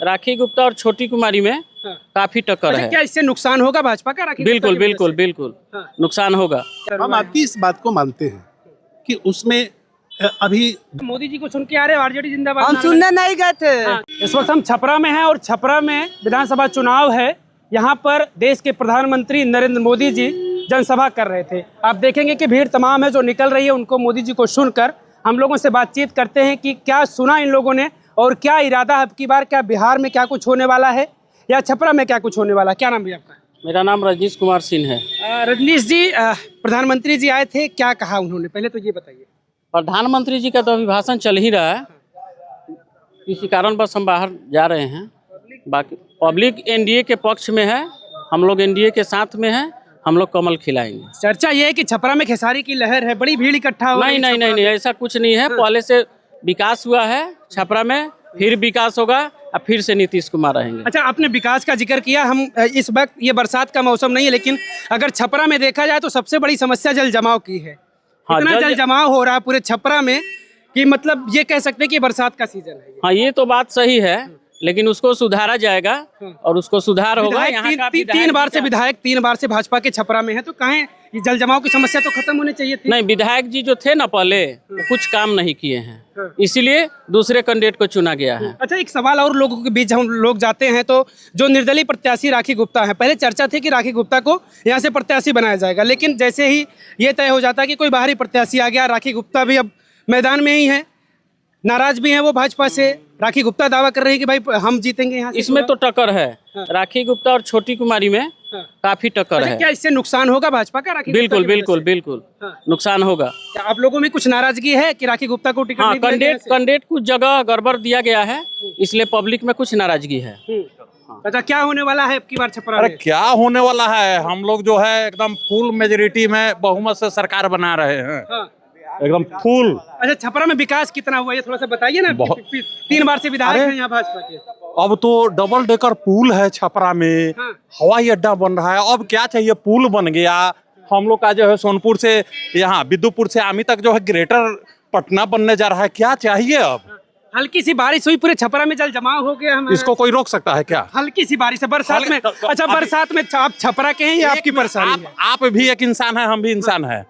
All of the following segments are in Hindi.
राखी गुप्ता और छोटी कुमारी में काफी टक्कर है। क्या इससे नुकसान होगा भाजपा का? राखी बिल्कुल गुप्ता की बिल्कुल वजह से? बिल्कुल नुकसान होगा। हम आपकी इस बात को मानते हैं कि उसमें अभी मोदी जी को सुन के आ रहे, आरजेडी जिंदाबाद। हम सुनने नहीं गए थे। इस वक्त हम छपरा में हैं और छपरा में विधानसभा चुनाव है। यहाँ पर देश के प्रधानमंत्री नरेंद्र मोदी जी जनसभा कर रहे थे। आप देखेंगे कि भीड़ तमाम है जो निकल रही है उनको मोदी जी को सुनकर। हम लोगों से बातचीत करते हैं कि क्या सुना इन लोगों ने और क्या इरादा है अब की बार, क्या बिहार में क्या कुछ होने वाला है या छपरा में क्या कुछ होने वाला है। क्या नाम है आपका? मेरा नाम रजनीश कुमार सिंह है। रजनीश जी, प्रधानमंत्री जी आए थे, क्या कहा उन्होंने, पहले तो ये बताइए। प्रधानमंत्री जी का तो अभिभाषण चल ही रहा है, किसी कारणवश हम बाहर जा रहे हैं। बाकी पब्लिक एनडीए के पक्ष में है, हम लोग एनडीए के साथ में हैं, हम लोग कमल खिलाएंगे। चर्चा ये है कि छपरा में खेसारी की लहर है, बड़ी भीड़ इकट्ठा हो रही है। नहीं, ऐसा कुछ नहीं है। पहले से विकास हुआ है छपरा में, फिर विकास होगा और फिर से नीतीश कुमार रहेंगे। अच्छा, आपने विकास का जिक्र किया। हम इस वक्त ये बरसात का मौसम नहीं है, लेकिन अगर छपरा में देखा जाए तो सबसे बड़ी समस्या जल जमाव की है। इतना जल जमाव हो रहा है पूरे छपरा में कि मतलब ये कह सकते हैं कि बरसात का सीजन है। हाँ, ये तो बात सही है, लेकिन उसको सुधारा जाएगा और उसको सुधार होगा। यहाँ का तीन बार से भाजपा के छपरा में है, तो कहें ये जल जमाव की समस्या तो खत्म होनी चाहिए थी। नहीं, विधायक जी जो थे ना पहले, वो कुछ काम नहीं किए हैं, इसीलिए दूसरे कैंडिडेट को चुना गया है। अच्छा, एक सवाल और लोगों के बीच हम लोग जाते हैं तो जो निर्दलीय प्रत्याशी राखी गुप्ता है, पहले चर्चा थी कि राखी गुप्ता को यहाँ से प्रत्याशी बनाया जाएगा, लेकिन जैसे ही ये तय हो जाता है कि कोई बाहरी प्रत्याशी आ गया, राखी गुप्ता भी अब मैदान में ही है, नाराज भी हैं वो भाजपा से। राखी गुप्ता दावा कर रही है कि भाई हम जीतेंगे यहाँ से। इसमें तो टक्कर है, राखी गुप्ता और छोटी कुमारी में काफी टक्कर है। क्या इससे नुकसान होगा भाजपा का? राखी बिल्कुल बिल्कुल बिल्कुल नुकसान होगा। क्या आप लोगों में कुछ नाराजगी है कि राखी गुप्ता को टिकट नहीं दिया गया? कैंडिडेट कुछ जगह गड़बड़ दिया गया है, इसलिए पब्लिक में कुछ नाराजगी है। अच्छा, क्या होने वाला है अब की बार छपरा अरे में? क्या होने वाला है, हम लोग जो है एकदम फुल मेजोरिटी में बहुमत से सरकार बना रहे हैं, एकदम फुल। अच्छा, छपरा में विकास कितना हुआ ये थोड़ा सा बताइए ना। 3 बार से विधायक हैं यहाँ भाजपा के। अब तो डबल डेकर पुल है छपरा में, हवाई अड्डा बन रहा है, अब क्या चाहिए, पुल बन गया। हम लोग का जो है सोनपुर से यहाँ विद्युपुर से आमी तक जो है ग्रेटर पटना बनने जा रहा है, क्या चाहिए अब। हल्की सी बारिश हुई, पूरे छपरा में जल जमाव हो गया। इसको कोई रोक सकता है क्या? हल्की सी बारिश है बरसात में। अच्छा, बरसात में आप छपरा के हैं, ये आपकी परेशानी है। आप भी एक इंसान है, हम भी इंसान है।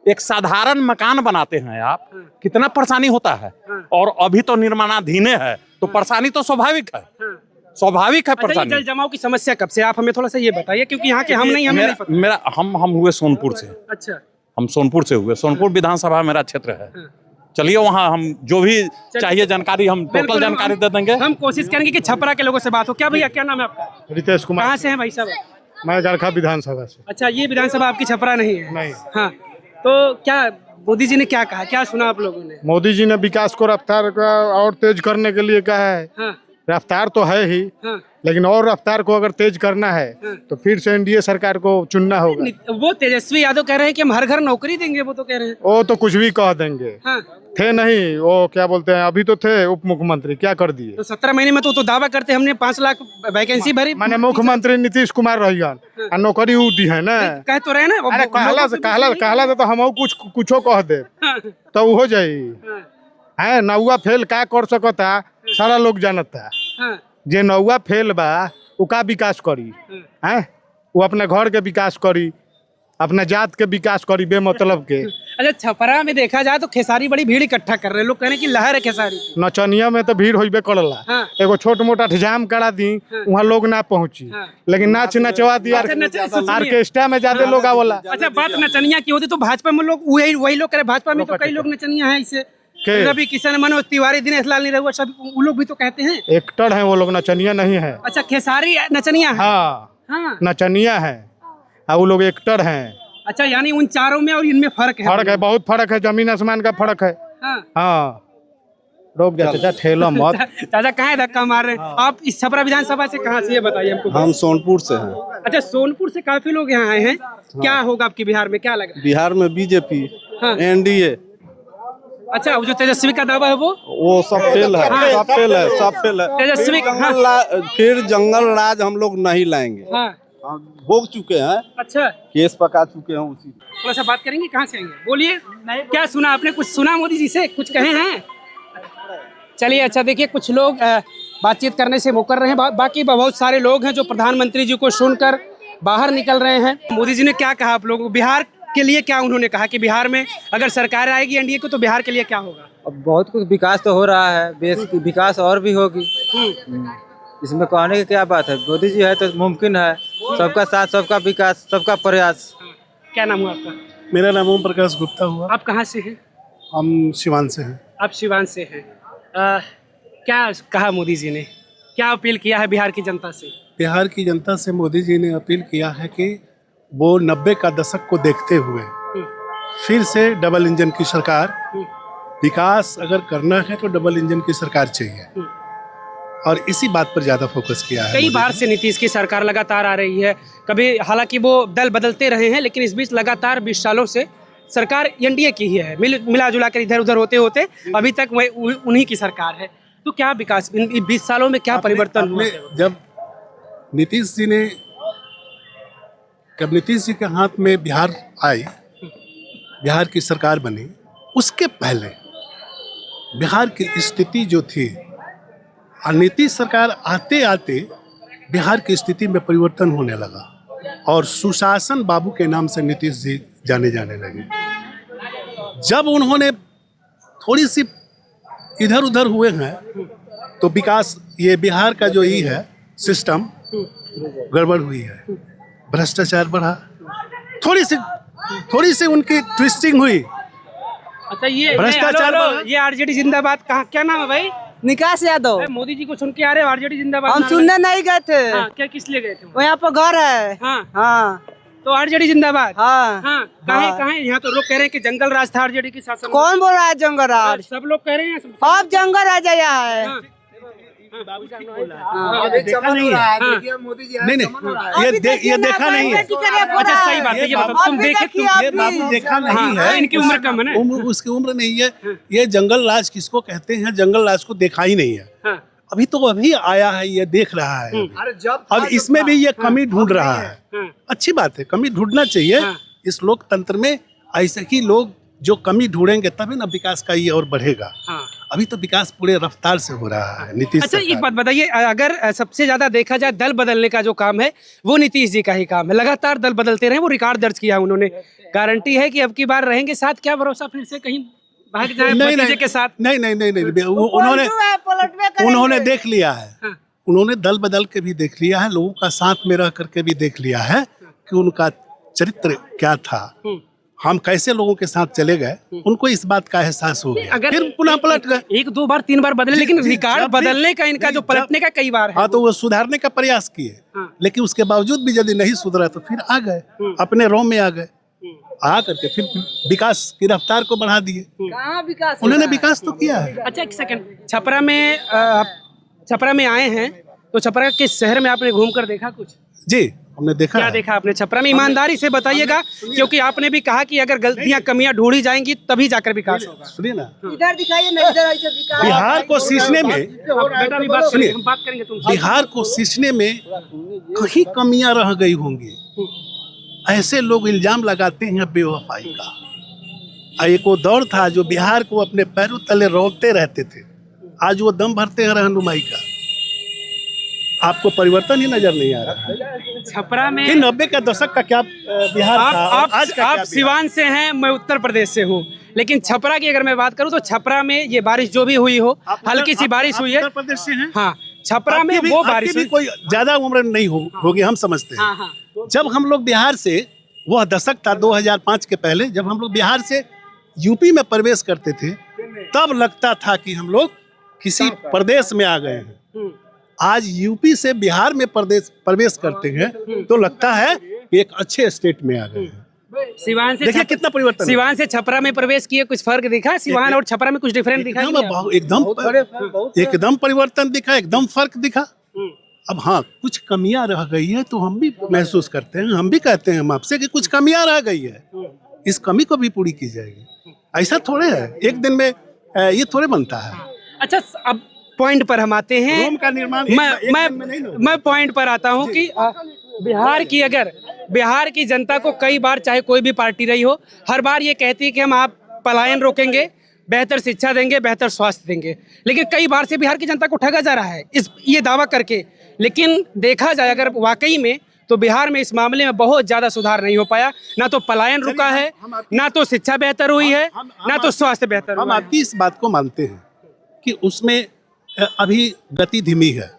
एक साधारण मकान बनाते हैं आप, कितना परेशानी होता है, और अभी तो निर्माणाधीन है, तो परेशानी तो स्वाभाविक है, स्वाभाविक है परेशानी। जल जमाव की समस्या कब से, आप हमें थोड़ा सा ये बताइए, क्योंकि यहाँ के हमें नहीं पता। हम हुए सोनपुर से। अच्छा, हम सोनपुर से हुए, सोनपुर विधानसभा मेरा क्षेत्र है। चलिए वहाँ हम जो भी चाहिए जानकारी, हम टोटल जानकारी दे देंगे। हम कोशिश करेंगे कि छपरा के लोगों से बात हो। क्या भैया, क्या नाम है आपका? रितेश कुमार। कहाँ से हैं भाई साहब? मैं गरखा विधानसभा से। अच्छा, ये विधानसभा आपकी छपरा नहीं है? नहीं। हाँ, तो क्या मोदी जी ने क्या कहा, क्या सुना आप लोगों ने? मोदी जी ने विकास को रफ्तार और तेज करने के लिए कहा है। हाँ, रफ्तार तो है ही, हाँ, लेकिन और रफ्तार को अगर तेज करना है तो फिर से एनडीए सरकार को चुनना होगा। वो तेजस्वी यादव कह रहे हैं कि हम हर घर नौकरी देंगे, वो तो कह रहे हैं। वो तो कुछ भी कह देंगे। हाँ, थे नहीं, वो क्या बोलते हैं, अभी तो थे उप मुख्यमंत्री, क्या कर दिए। तो 17 महीने में तो दावा करते हमने 5 लाख वैकेंसी भरी। माने मुख्यमंत्री नीतीश कुमार रहियन, नौकरी उ दी है ना। कह तो रहे ना। अरे कहला से तो हम कुछो कह दे तो हो जाई है। नौवा फेल का कर सकता, सारा लोग जानता। जे नौवा फेल बा उ का विकास करी है, वो अपने घर के विकास करी, अपने जात के विकास करी, बेमतलब के। अच्छा, छपरा में देखा जाए तो खेसारी बड़ी भीड़ इकट्ठा कर रहे हैं, लोग कह रहे हैं कि लहर है खेसारी की। नचनिया में तो भीड़ होइबे करला। हाँ। एगो छोट मोटा जाम करा दी, वहाँ लोग ना पहुँची, लेकिन नाच नचवा दिया, ऑर्केस्ट्रा में ज्यादा लोग आवला। अच्छा, बात नचनिया की होती तो भाजपा में लोग वही लोग करे, भाजपा में तो कई लोग नचनिया है। इसे रवि किशन, मनोज तिवारी, दिनेश लाल निरहुआ, सब वो लोग भी तो कहते हैं एक्टर हैं वो लोग, नचनिया नहीं है। अच्छा, खेसारी नचनिया है? हाँ, नचनिया है, वो लोग एक्टर हैं। अच्छा, यानी उन चारों में और इनमें फर्क है? फर्क है, बहुत फर्क है, जमीन आसमान का फर्क है। हाँ, रोक जा चाचा, ठेला मत। चाचा कहाँ धक्का मार रहे हैं आप? इस छपरा विधानसभा से कहाँ से, ये बताइए हमको। हम सोनपुर से हैं। अच्छा, सोनपुर से काफी लोग यहाँ आए हैं। क्या होगा आपके बिहार में, क्या लग रहा है? बिहार में बीजेपी, एनडीए। अच्छा, वो जो तेजस्वी का दावा है वो सब फेल है, सब फेल है, सब फेल है। तेजस्वी फिर जंगल राज हम लोग नहीं लाएंगे। हाँ, भोग चुके हैं। अच्छा, केस पका चुके हैं उसी। थोड़ा सा बात करेंगे, कहाँ से आएंगे, बोलिए। क्या सुना आपने, कुछ सुना मोदी जी से, कुछ कहे हैं? चलिए, अच्छा देखिए, कुछ लोग बातचीत करने से मुकर रहे हैं। बाकी बहुत सारे लोग हैं जो प्रधानमंत्री जी को सुनकर बाहर निकल रहे हैं। मोदी जी ने क्या कहा आप लोगों को, बिहार के लिए क्या उन्होंने कहा कि बिहार में अगर सरकार आएगी एनडीए को तो बिहार के लिए क्या होगा? अब बहुत कुछ विकास तो हो रहा है, देश की विकास और भी होगी। इसमें कहने की क्या बात है, मोदी जी है तो मुमकिन है। सबका साथ, सबका विकास, सबका प्रयास। क्या नाम हुआ आपका? मेरा नाम ओम प्रकाश गुप्ता हुआ। आप कहाँ से हैं? हम सिवान से हैं। आप सिवान से हैं। क्या कहा मोदी जी ने, क्या अपील किया है बिहार की जनता से? बिहार की जनता से मोदी जी ने अपील किया है कि वो 90 का दशक को देखते हुए फिर से डबल इंजन की सरकार, विकास अगर करना है तो डबल इंजन की सरकार चाहिए, और इसी बात पर ज्यादा फोकस किया है। कई बार से नीतीश की सरकार लगातार आ रही है, कभी हालांकि वो दल बदलते रहे हैं, लेकिन इस बीच लगातार 20 सालों से सरकार एनडीए की ही है। मिला जुला कर इधर उधर होते होते अभी तक वह उन्हीं की सरकार है। तो क्या विकास इन 20 सालों में क्या परिवर्तन हुआ? जब नीतीश जी के हाथ में बिहार आई, बिहार की सरकार बनी, उसके पहले बिहार की स्थिति जो थी, नीतीश सरकार आते आते बिहार की स्थिति में परिवर्तन होने लगा और सुशासन बाबू के नाम से नीतीश जी जाने लगे। जब उन्होंने थोड़ी सी इधर उधर हुए हैं तो विकास, ये बिहार का जो ही है सिस्टम गड़बड़ हुई है, भ्रष्टाचार बढ़ा, थोड़ी सी उनकी ट्विस्टिंग हुई। अच्छा, ये भ्रष्टाचार, ये आरजेडी जिंदाबाद कहाँ, क्या नाम है भाई? निकास यादव। मोदी जी को सुन के आ रहे हो, आरजेडी जिंदाबाद? हम सुनने नहीं गए थे। हाँ, क्या किस लिए गए थे? वो यहाँ पर घर है। हाँ हाँ, तो आरजेडी जिंदाबाद। हाँ, हाँ, कहाँ यहाँ तो लोग कह रहे हैं कि जंगल राज था आरजेडी की शासन में। कौन बोल रहा है जंगल राज? सब लोग कह रहे हैं। अब जंगल राज आया है। हाँ। नहीं, ये देखा नहीं है। अच्छा, सही बात है, ये बताओ तुम देखे, ये बाबू देखा नहीं है। इनकी उम्र कम है ना? उसकी उम्र नहीं है। ये जंगल राज किसको कहते हैं, जंगल राज को देखा ही नहीं है। अभी आया है, ये देख रहा है। अब इसमें भी ये कमी ढूंढ रहा है। अच्छी बात है, कमी ढूंढना चाहिए। इस लोकतंत्र में ऐसे ही लोग जो कमी ढूंढेंगे तभी ना विकास का ये और बढ़ेगा। अभी तो विकास पूरे रफ्तार से हो रहा है नीतीश। अच्छा, एक बात बताइए, अगर सबसे ज्यादा देखा जाए दल बदलने का जो काम है वो नीतीश जी का ही काम है। लगातार दल बदलते रहे, वो रिकॉर्ड दर्ज किया उन्होंने। गारंटी है कि अब की बार रहेंगे साथ? क्या भरोसा फिर से कहीं भाग जाए भतीजे के साथ? नहीं, उन्होंने देख लिया है। उन्होंने दल बदल के भी देख लिया है, लोगों का साथ में रह करके भी देख लिया है कि उनका चरित्र क्या था, हम कैसे लोगों के साथ चले गए, उनको इस बात का एहसास हो गया। अगर फिर पुनः पलट गए, 1 2 बार 3 बार बदले, लेकिन रिकॉर्ड बदलने का इनका जो पलटने का कई बार है। हाँ, तो वो सुधारने का प्रयास किए, लेकिन उसके बावजूद भी यदि नहीं सुधरा तो फिर आ गए, अपने रोम में आ गए, आ करके फिर विकास की रफ्तार को बढ़ा दिए। विकास उन्होंने विकास तो किया है। अच्छा, एक सेकंड, छपरा में आए हैं तो छपरा के शहर में आपने घूम कर देखा कुछ? जी, हमने देखा। क्या देखा आपने छपरा में? ईमानदारी से बताइएगा, क्योंकि आपने भी कहा कि अगर गलतियां कमियां ढूंढी जाएंगी तभी जाकर विकास होगा। सुनिए ना, इधर दिखाइए ना, इधर ऐसे विकास। बिहार को सींचने में, बेटा भी बात करेंगे, हम बात करेंगे तुमसे। बिहार को सींचने में कहीं कमियां रह गई होंगी, ऐसे लोग इल्जाम लगाते हैं बेवफाई का। एक वो दौर था जो बिहार को अपने पैरों तले रोकते रहते थे, आज वो दम भरते हैं रहनुमाई का। आपको परिवर्तन ही नजर नहीं आ रहा। छपरा में 90 का दशक का क्या बिहार था, आज का आप क्या सिवान से हैं, मैं उत्तर प्रदेश से हूँ, लेकिन छपरा की अगर मैं बात करूँ तो छपरा में ये बारिश जो भी हुई हो, हल्की सी बारिश हुई है। उत्तर प्रदेश से हैं? हाँ, छपरा में वो बारिश भी कोई ज्यादा उम्र नहीं होगी, हम समझते हैं। हाँ। जब हम लोग बिहार से, वह दशक था 2005 के पहले, जब हम लोग बिहार से यूपी में प्रवेश करते थे, तब लगता था कि हम लोग किसी प्रदेश में आ गए हैं। आज यूपी से बिहार में प्रवेश करते हैं तो लगता है कि एक अच्छे स्टेट में आ गए हैं। सिवान से देखिए कितना परिवर्तन। सिवान से छपरा में प्रवेश किए, कुछ फर्क दिखा? सिवान और छपरा में कुछ डिफरेंट दिखा? एकदम परिवर्तन दिखा, एकदम फर्क दिखा। अब हाँ, कुछ कमियां रह गई है तो हम भी महसूस करते हैं, हम भी कहते हैं हम आपसे कि कुछ कमियां रह गई है, इस कमी को भी पूरी की जाएगी। ऐसा थोड़े है, एक दिन में ये थोड़े बनता है। अच्छा, अब पॉइंट पर हम आते हैं। रोम का निर्माण मैं पॉइंट पर आता हूं कि बिहार की जनता को कई बार, चाहे कोई भी पार्टी रही हो, हर बार ये कहती है कि हम आप पलायन रोकेंगे, बेहतर शिक्षा देंगे, बेहतर स्वास्थ्य देंगे। लेकिन कई बार से बिहार की जनता को ठगा जा रहा है ये दावा करके। लेकिन देखा जाए अगर वाकई में, तो बिहार में इस मामले में बहुत ज़्यादा सुधार नहीं हो पाया। ना तो पलायन रुका है, ना तो शिक्षा बेहतर हुई है, ना तो स्वास्थ्य बेहतर हम हुआ है। आपकी इस बात को मानते हैं कि उसमें अभी गति धीमी है,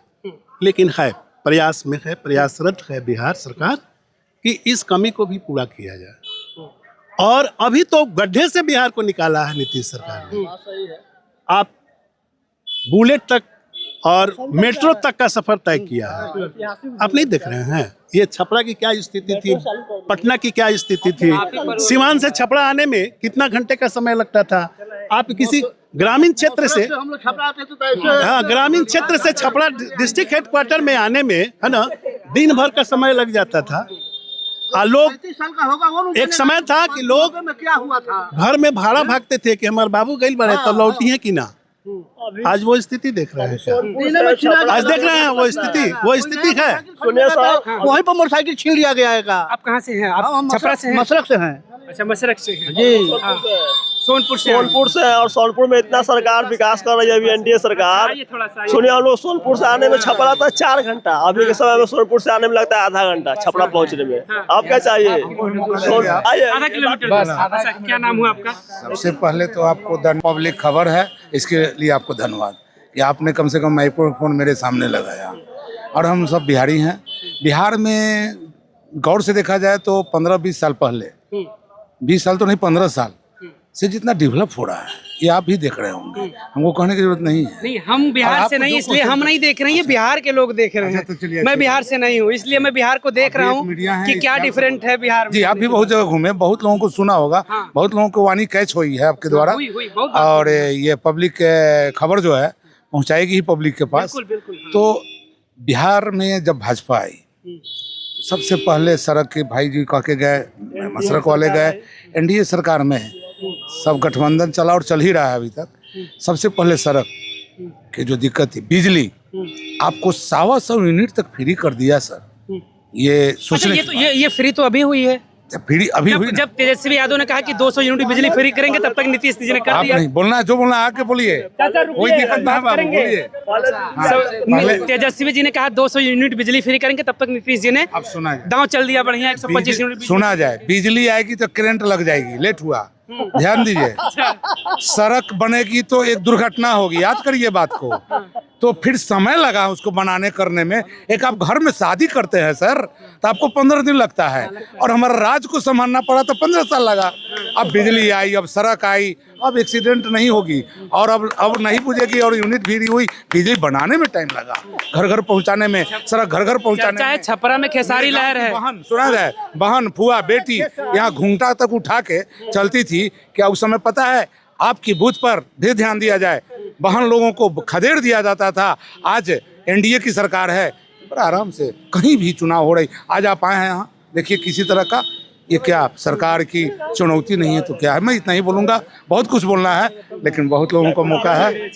लेकिन है, प्रयास में है, प्रयासरत है बिहार सरकार कि इस कमी को भी पूरा किया जाए। और अभी तो गड्ढे से बिहार को निकाला है नीतीश सरकार ने। आप बुलेट तक और मेट्रो तक का सफर तय किया है। आप नहीं देख रहे हैं ये छपरा की क्या स्थिति थी, पटना की क्या स्थिति थी, सीवान से छपरा आने में कितना घंटे का समय लगता था। आप किसी ग्रामीण क्षेत्र से, हाँ, ग्रामीण क्षेत्र से छपरा डिस्ट्रिक्ट हेडक्वार्टर में आने में, है ना, दिन भर का समय लग जाता था। लोग, एक समय था कि लोग घर में भाड़ा भागते थे कि हमारे बाबू गई बड़े तो लौटी है कि ना। आज वो स्थिति देख रहे हैं क्या? आज देख रहे हैं वो स्थिति है। सुनिए सर, वहीं पर मोटरसाइकिल छीन लिया गया है का। आप कहाँ से हैं? आप छपरा से हैं? मशरक से हैं। अच्छा, मशरक से हैं। जी, हाँ। सोनपुर से सोनपुर से। और सोनपुर में इतना सरकार विकास कर रही है अभी एनडीए सरकार। सुनिए, हम लोग सोनपुर से आने में छपरा था 4 घंटा, अभी के समय में सोनपुर से आने में लगता है आधा घंटा छपरा पहुंचने में। आप क्या चाहिए? आधा किलोमीटर बस। अच्छा, क्या नाम हुआ आपका? सबसे पहले तो आपको पब्लिक खबर है, इसके लिए आपको धन्यवाद कि आपने कम से कम माइक्रोफोन मेरे सामने लगाया। और हम सब बिहारी हैं। बिहार में गौर से देखा जाए तो 15-20 साल पहले, 20 साल तो नहीं, 15 साल से जितना डेवलप हो रहा है ये आप भी देख रहे होंगे, हमको कहने की जरूरत नहीं है। नहीं, हम बिहार से नहीं, इसलिए हम नहीं देख रहे हैं, ये बिहार के लोग देख रहे हैं। मैं बिहार से नहीं हूँ, इसलिए मैं बिहार को देख रहा हूँ कि क्या डिफरेंट है बिहार में। जी, आप भी बहुत जगह घूमे, बहुत लोगों को सुना होगा, बहुत लोगों को वाणी कैच हुई है आपके द्वारा। और ये पब्लिक खबर जो है पहुंचाएगी ही पब्लिक के पास। तो बिहार में जब भाजपा आई, सबसे पहले सड़क के भाई जी कह के गए, मशरक वाले गए। एनडीए सरकार में सब गठबंधन चला और चल ही रहा है अभी तक। सबसे पहले सड़क की जो दिक्कत थी, बिजली आपको 125 यूनिट तक फ्री कर दिया सर। ये सोचने ये फ्री तो अभी हुई है। फ्री अभी हुई जब तेजस्वी यादव ने कहा कि 200 यूनिट बिजली फ्री करेंगे, तब तक नीतीश जी ने कर दिया। आप नहीं बोलना है, जो बोलना है आके बोलिए, कोई दिक्कत नहीं है बाबू, बोलिए। तेजस्वी जी ने कहा 200 यूनिट बिजली फ्री करेंगे, तब तक नीतीश जी ने अब सुना जाए, दांव चल दिया बढ़िया 125 यूनिट। सुना जाए, बिजली आएगी तो करंट लग जाएगी, लेट हुआ, ध्यान दीजिए। सड़क बनेगी तो एक दुर्घटना होगी, याद करिए बात को। तो फिर समय लगा उसको बनाने करने में। एक आप घर में शादी करते हैं सर तो आपको 15 दिन लगता है, और हमारा राज्य को संभालना पड़ा तो 15 साल लगा। अब बिजली आई, अब सड़क आई, अब एक्सीडेंट नहीं होगी, और अब नहीं पूछेगी, और यूनिट फ्री हुई। बिजली बनाने में टाइम लगा, घर घर पहुंचाने में, सड़क घर घर पहुंचाने चाहे छपरा में खेसारी लहर है, बहन सुना जाए, बहन फुआ बेटी यहाँ घूंघटा तक उठा के चलती थी। क्या उस समय पता है आपकी बूथ पर भी ध्यान दिया जाए, बहन लोगों को खदेड़ दिया जाता था। आज एनडीए की सरकार है, बड़ा आराम से कहीं भी चुनाव हो रही। आज आप आए हैं यहाँ, देखिए किसी तरह का, ये क्या सरकार की चुनौती नहीं है तो क्या है। मैं इतना ही बोलूँगा, बहुत कुछ बोलना है लेकिन बहुत लोगों को मौका है।